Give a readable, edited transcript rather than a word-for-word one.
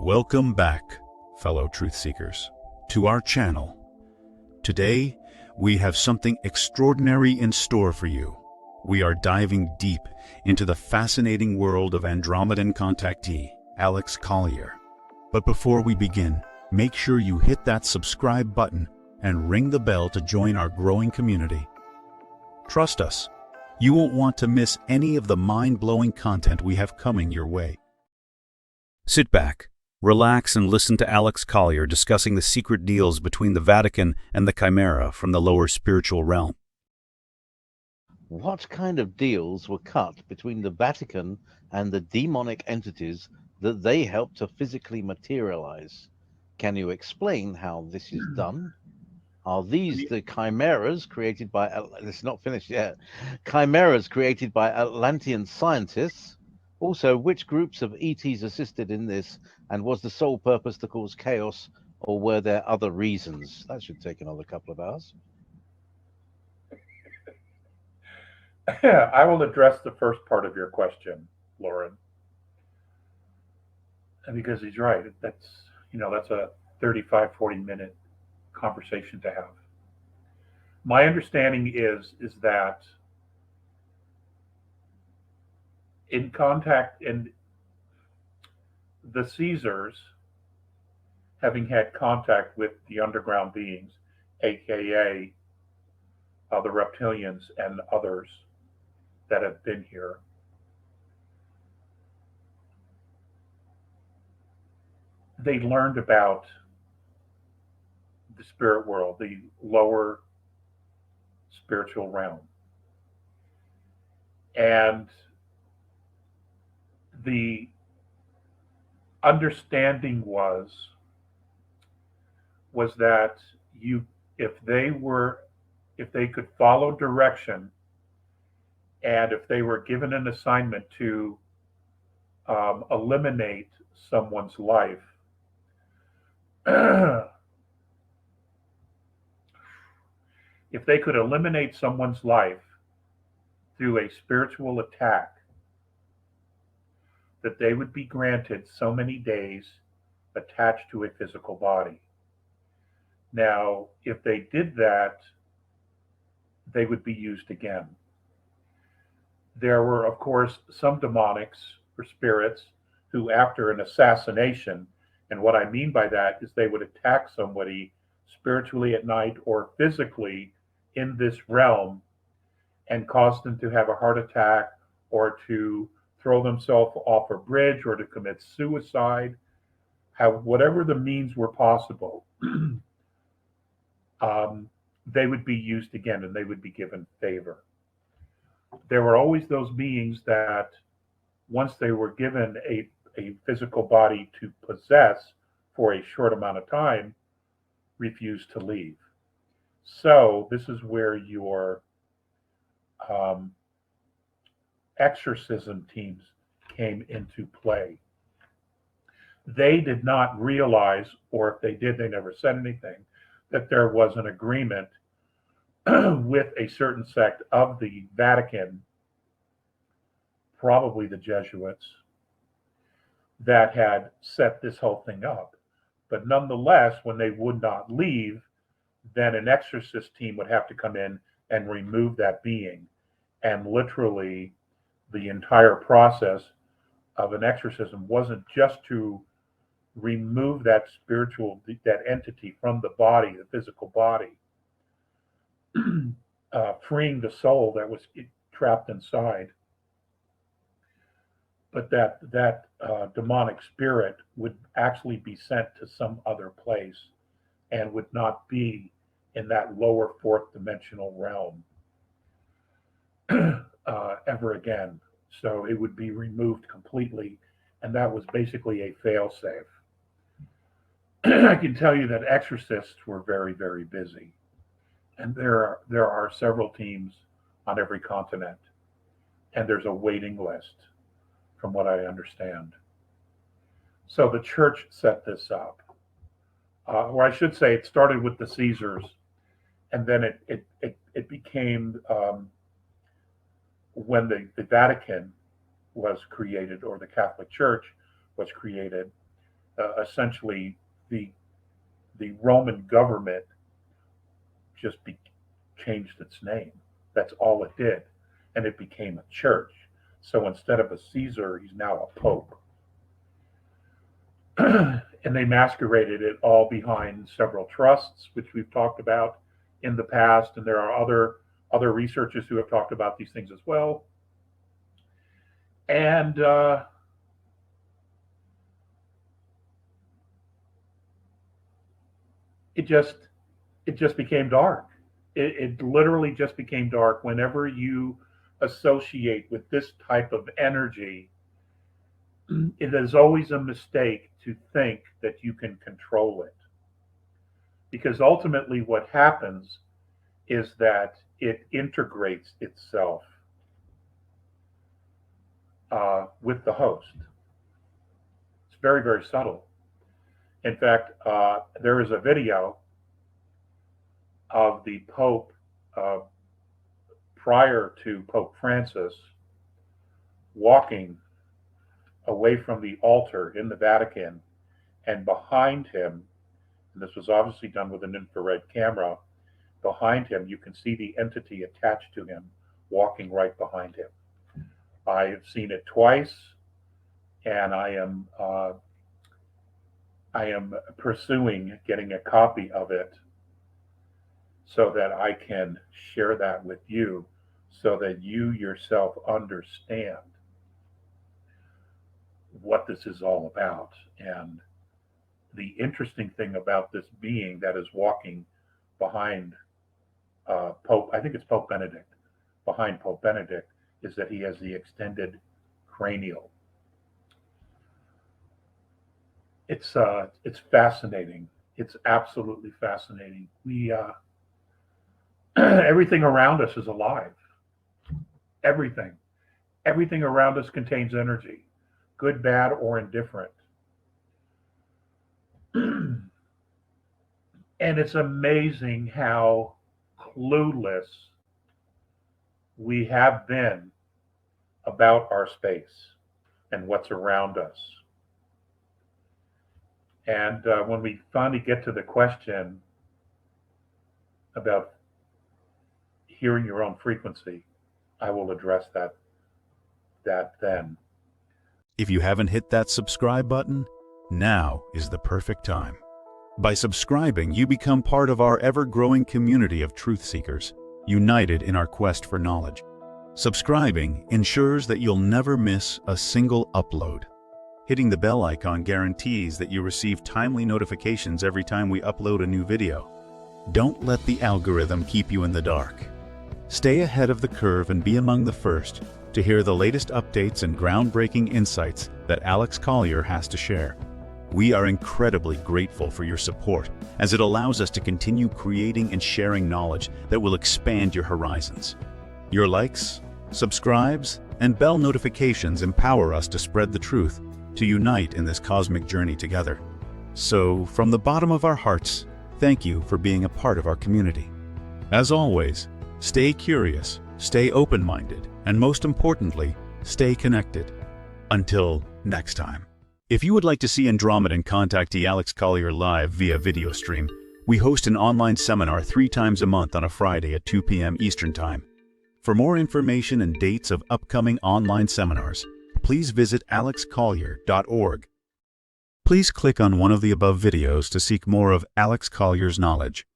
Welcome back, fellow truth seekers, to our channel. Today, we have something extraordinary in store for you. We are diving deep into the fascinating world of Andromedan contactee, Alex Collier. But before we begin, make sure you hit that subscribe button and ring the bell to join our growing community. Trust us, you won't want to miss any of the mind-blowing content we have coming your way. Sit back, relax, and listen to Alex Collier discussing the secret deals between the Vatican and the Chimera from the lower spiritual realm. What kind of deals were cut between the Vatican and the demonic entities that they help to physically materialize? Can you explain how this is done? Are these the chimeras created by, it's not finished yet, chimeras created by Atlantean scientists? Also, which groups of ETs assisted in this, and was the sole purpose to cause chaos, or were there other reasons? That should take another couple of hours. I will address the first part of your question, Lauren, because he's right. That's a 35, 40-minute conversation to have. My understanding is that in contact in the Caesars, having had contact with the underground beings, aka the reptilians and others that have been here, they learned about the spirit world, the lower spiritual realm. And the understanding was that if they could follow direction, and if they were given an assignment to eliminate someone's life, if they could eliminate someone's life through a spiritual attack, that they would be granted so many days attached to a physical body. Now, if they did that, they would be used again. There were, of course, some demonics or spirits who, after an assassination, and what I mean by that is they would attack somebody spiritually at night or physically in this realm and cause them to have a heart attack or to throw themselves off a bridge or to commit suicide, whatever the means were possible, they would be used again and they would be given favor. There were always those beings that, once they were given a physical body to possess for a short amount of time, refused to leave. So this is where your exorcism teams came into play. They did not realize, or if they did, they never said anything, that there was an agreement with a certain sect of the Vatican, probably the Jesuits, that had set this whole thing up. But nonetheless, when they would not leave, then an exorcist team would have to come in and remove that being. And literally, the entire process of an exorcism wasn't just to remove that entity from the body, the physical body, freeing the soul that was trapped inside, but that demonic spirit would actually be sent to some other place and would not be in that lower fourth dimensional realm ever again. So it would be removed completely, and that was basically a fail-safe. I can tell you that exorcists were very, very busy, and there are several teams on every continent, and there's a waiting list, from what I understand. So the church set this up, or I should say, it started with the Caesars, and then it became when the Vatican was created, or the Catholic Church was created, essentially the Roman government just changed its name. That's all it did, and it became a church. So instead of a Caesar, he's now a pope. And they masqueraded it all behind several trusts, which we've talked about in the past, and there are other researchers who have talked about these things as well. And it just became dark. It literally just became dark. Whenever you associate with this type of energy, it is always a mistake to think that you can control it. Because ultimately what happens is that it integrates itself with the host. It's very, very subtle. In fact, there is a video of the Pope prior to Pope Francis walking away from the altar in the Vatican, and behind him, and this was obviously done with an infrared camera, behind him you can see the entity attached to him walking right behind him. I have seen it twice, and I am pursuing getting a copy of it so that I can share that with you, so that you yourself understand what this is all about. And the interesting thing about this being that is walking behind Pope, I think it's Pope Benedict, behind Pope Benedict, is that he has the extended cranial. It's fascinating. It's absolutely fascinating. We everything around us is alive. Everything around us contains energy, good, bad, or indifferent. And it's amazing how clueless we have been about our space and what's around us. And when we finally get to the question about hearing your own frequency, I will address that then. If you haven't hit that subscribe button, now is the perfect time. By subscribing, you become part of our ever-growing community of truth seekers, united in our quest for knowledge. Subscribing ensures that you'll never miss a single upload. Hitting the bell icon guarantees that you receive timely notifications every time we upload a new video. Don't let the algorithm keep you in the dark. Stay ahead of the curve and be among the first to hear the latest updates and groundbreaking insights that Alex Collier has to share. We are incredibly grateful for your support, as it allows us to continue creating and sharing knowledge that will expand your horizons. Your likes, subscribes, and bell notifications empower us to spread the truth, to unite in this cosmic journey together. So, from the bottom of our hearts, thank you for being a part of our community. As always, stay curious, stay open-minded, and most importantly, stay connected. Until next time. If you would like to see Andromedan contactee Alex Collier live via video stream, we host an online seminar 3 times a month on a Friday at 2 p.m. Eastern Time. For more information and dates of upcoming online seminars, please visit alexcollier.org. Please click on one of the above videos to seek more of Alex Collier's knowledge.